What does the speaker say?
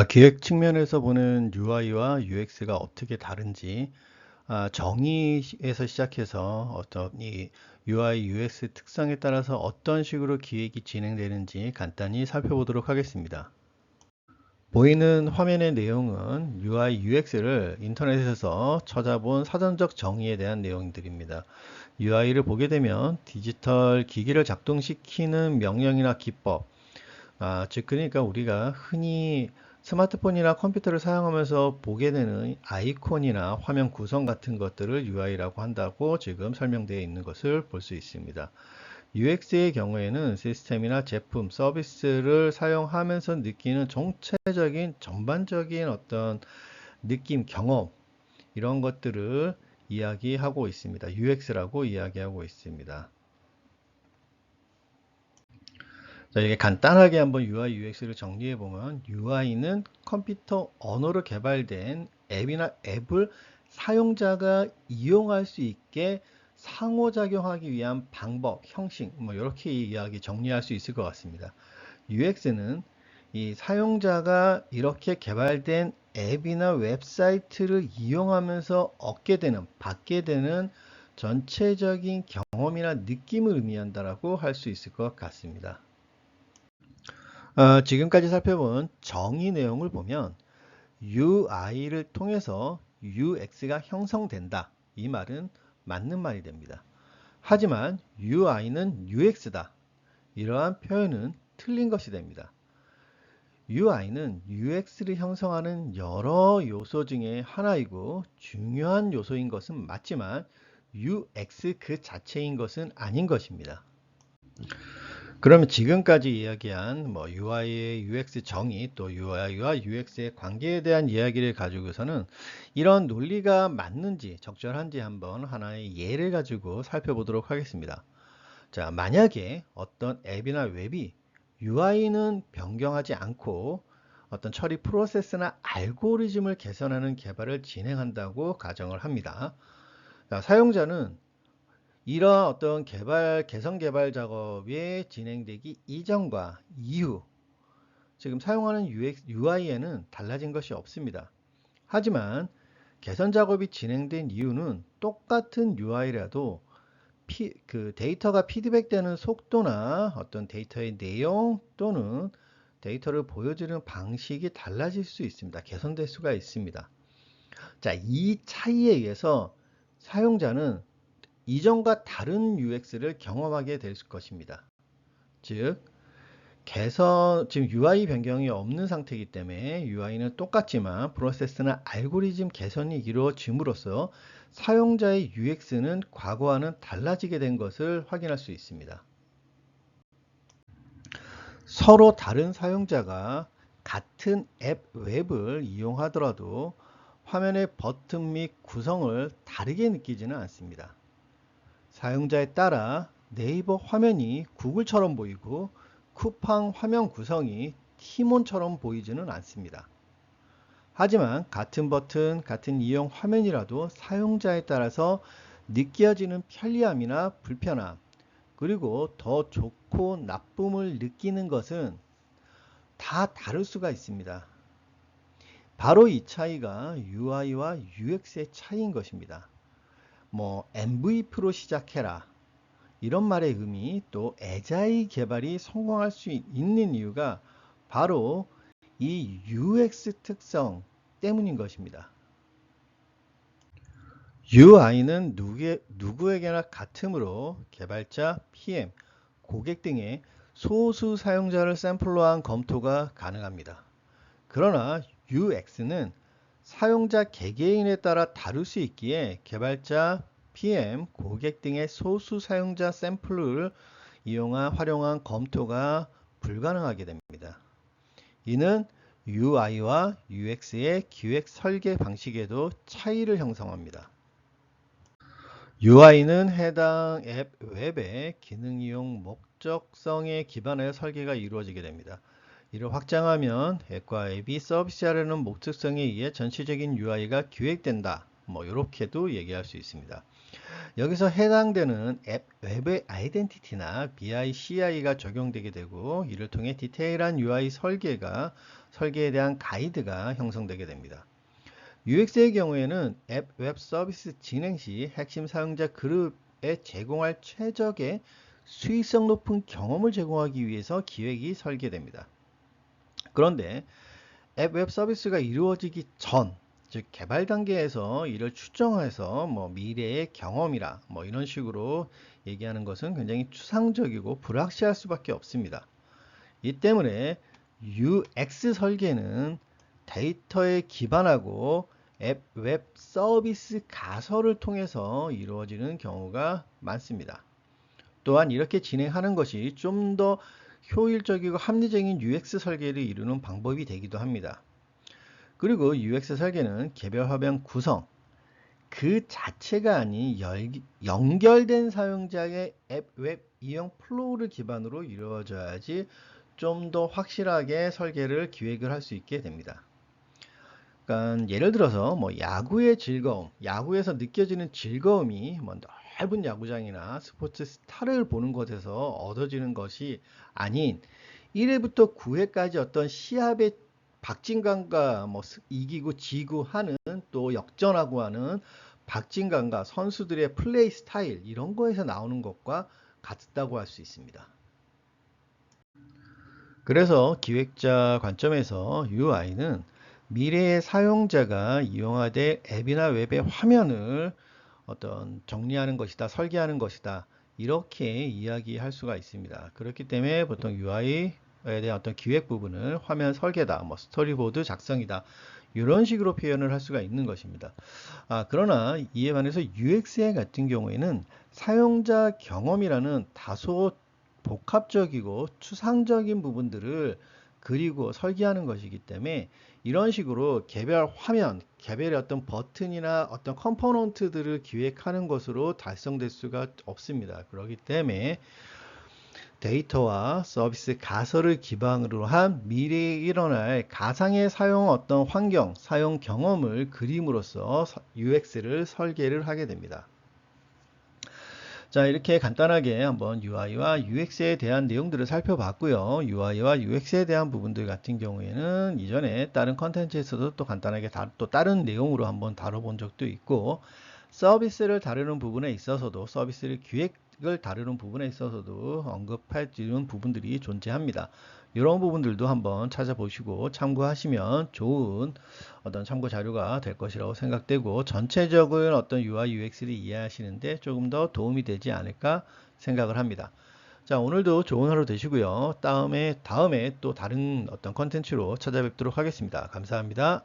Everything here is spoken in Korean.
기획 측면에서 보는 UI와 UX가 어떻게 다른지, 정의에서 시작해서 어떤 이 UI, UX 특성에 따라서 어떤 식으로 기획이 진행되는지 간단히 살펴보도록 하겠습니다. 보이는 화면의 내용은 UI, UX를 인터넷에서 찾아본 사전적 정의에 대한 내용들입니다. UI를 보게 되면 디지털 기기를 작동시키는 명령이나 기법, 즉 그러니까 우리가 흔히 스마트폰이나 컴퓨터를 사용하면서 보게 되는 아이콘이나 화면 구성 같은 것들을 UI라고 한다고 지금 설명되어 있는 것을 볼 수 있습니다. UX의 경우에는 시스템이나 제품, 서비스를 사용하면서 느끼는 전체적인 전반적인 어떤 느낌, 경험 이런 것들을 이야기하고 있습니다. UX라고 이야기하고 있습니다. 자, 이게 간단하게 한번 UI, UX를 정리해 보면 UI는 컴퓨터 언어로 개발된 앱이나 앱을 사용자가 이용할 수 있게 상호작용하기 위한 방법, 형식, 뭐 이렇게 이야기 정리할 수 있을 것 같습니다. UX는 이 사용자가 이렇게 개발된 앱이나 웹사이트를 이용하면서 얻게 되는, 받게 되는 전체적인 경험이나 느낌을 의미한다라고 할 수 있을 것 같습니다. 지금까지 살펴본 정의 내용을 보면 UI를 통해서 UX가 형성된다. 이 말은 맞는 말이 됩니다. 하지만 UI는 UX다. 이러한 표현은 틀린 것이 됩니다. UI는 UX를 형성하는 여러 요소 중에 하나이고 중요한 요소인 것은 맞지만 UX 그 자체인 것은 아닌 것입니다. 그러면 지금까지 이야기한 뭐 UI의 UX 정의 또 UI와 UX의 관계에 대한 이야기를 가지고서는 이런 논리가 맞는지 적절한지 한번 하나의 예를 가지고 살펴보도록 하겠습니다. 자, 만약에 어떤 앱이나 웹이 UI는 변경하지 않고 어떤 처리 프로세스나 알고리즘을 개선하는 개발을 진행한다고 가정을 합니다. 자, 사용자는 이러한 어떤 개선 개발 작업이 진행되기 이전과 이후, 지금 사용하는 UI에는 달라진 것이 없습니다. 하지만 개선 작업이 진행된 이유는 똑같은 UI라도 그 데이터가 피드백되는 속도나 어떤 데이터의 내용 또는 데이터를 보여주는 방식이 달라질 수 있습니다. 개선될 수가 있습니다. 자, 이 차이에 의해서 사용자는 이전과 다른 UX를 경험하게 될 것입니다. 즉, 지금 UI 변경이 없는 상태이기 때문에 UI는 똑같지만 프로세스나 알고리즘 개선이 이루어짐으로써 사용자의 UX는 과거와는 달라지게 된 것을 확인할 수 있습니다. 서로 다른 사용자가 같은 앱 웹을 이용하더라도 화면의 버튼 및 구성을 다르게 느끼지는 않습니다. 사용자에 따라 네이버 화면이 구글처럼 보이고 쿠팡 화면 구성이 티몬처럼 보이지는 않습니다. 하지만 같은 버튼, 같은 이용 화면이라도 사용자에 따라서 느껴지는 편리함이나 불편함, 그리고 더 좋고 나쁨을 느끼는 것은 다 다를 수가 있습니다. 바로 이 차이가 UI와 UX의 차이인 것입니다. 뭐 MVP로 시작해라. 이런 말의 의미 또 애자의 개발이 성공할 수 있는 이유가 바로 이 UX 특성 때문인 것입니다. UI는 누구에게나 같으므로 개발자, PM, 고객 등의 소수 사용자를 샘플로 한 검토가 가능합니다. 그러나 UX는 사용자 개개인에 따라 다를 수 있기에 개발자, PM, 고객 등의 소수 사용자 샘플을 활용한 검토가 불가능하게 됩니다. 이는 UI와 UX의 기획 설계 방식에도 차이를 형성합니다. UI는 해당 앱 웹의 기능 이용 목적성에 기반하여 설계가 이루어지게 됩니다. 이를 확장하면 앱과 앱이 서비스하려는 목적성에 의해 전체적인 UI가 기획된다. 뭐 이렇게도 얘기할 수 있습니다. 여기서 해당되는 앱 웹의 아이덴티티나 BICI가 적용되게 되고 이를 통해 디테일한 UI 설계에 대한 가이드가 형성되게 됩니다. UX의 경우에는 앱 웹 서비스 진행 시 핵심 사용자 그룹에 제공할 최적의 수익성 높은 경험을 제공하기 위해서 기획이 설계됩니다. 그런데 앱 웹 서비스가 이루어지기 전, 즉 개발 단계에서 이를 추정해서 미래의 경험이라 이런 식으로 얘기하는 것은 굉장히 추상적이고 불확실할 수밖에 없습니다. 이 때문에 UX 설계는 데이터에 기반하고 앱 웹 서비스 가설을 통해서 이루어지는 경우가 많습니다. 또한 이렇게 진행하는 것이 좀 더 효율적이고 합리적인 UX 설계를 이루는 방법이 되기도 합니다. 그리고 UX 설계는 개별 화면 구성 그 자체가 아닌 연결된 사용자의 앱 웹 이용 플로우를 기반으로 이루어져야지 좀 더 확실하게 설계를 기획을 할 수 있게 됩니다. 그러니까 예를 들어서 야구의 즐거움, 야구에서 느껴지는 즐거움이 넓은 야구장이나 스포츠 스타를 보는 것에서 얻어지는 것이 아닌 1회부터 9회까지 어떤 시합의 박진감과 이기고 지고 하는 또 역전하고 하는 박진감과 선수들의 플레이 스타일 이런 거에서 나오는 것과 같다고 할 수 있습니다. 그래서 기획자 관점에서 UI는 미래의 사용자가 이용하되 앱이나 웹의 화면을 어떤 정리하는 것이다, 설계하는 것이다. 이렇게 이야기할 수가 있습니다. 그렇기 때문에 보통 UI에 대한 어떤 기획 부분을 화면 설계다, 스토리보드 작성이다. 이런 식으로 표현을 할 수가 있는 것입니다. 그러나 이에 반해서 UX 같은 경우에는 사용자 경험이라는 다소 복합적이고 추상적인 부분들을 그리고 설계하는 것이기 때문에 이런 식으로 개별 화면, 개별의 어떤 버튼이나 어떤 컴포넌트들을 기획하는 것으로 달성될 수가 없습니다. 그렇기 때문에 데이터와 서비스 가설을 기반으로 한 미래에 일어날 가상의 사용 어떤 환경, 사용 경험을 그림으로써 UX를 설계를 하게 됩니다. 자, 이렇게 간단하게 한번 UI와 UX에 대한 내용들을 살펴봤고요. UI와 UX에 대한 부분들 같은 경우에는 이전에 다른 컨텐츠에서도 또 간단하게 또 다른 내용으로 한번 다뤄본 적도 있고, 서비스를 다루는 부분에 있어서도 서비스를 기획을 다루는 부분에 있어서도 언급해주는 부분들이 존재합니다. 이런 부분들도 한번 찾아보시고 참고하시면 좋은 어떤 참고 자료가 될 것이라고 생각되고 전체적인 어떤 UI UX를 이해하시는데 조금 더 도움이 되지 않을까 생각을 합니다. 자, 오늘도 좋은 하루 되시고요. 다음에 또 다른 어떤 컨텐츠로 찾아뵙도록 하겠습니다. 감사합니다.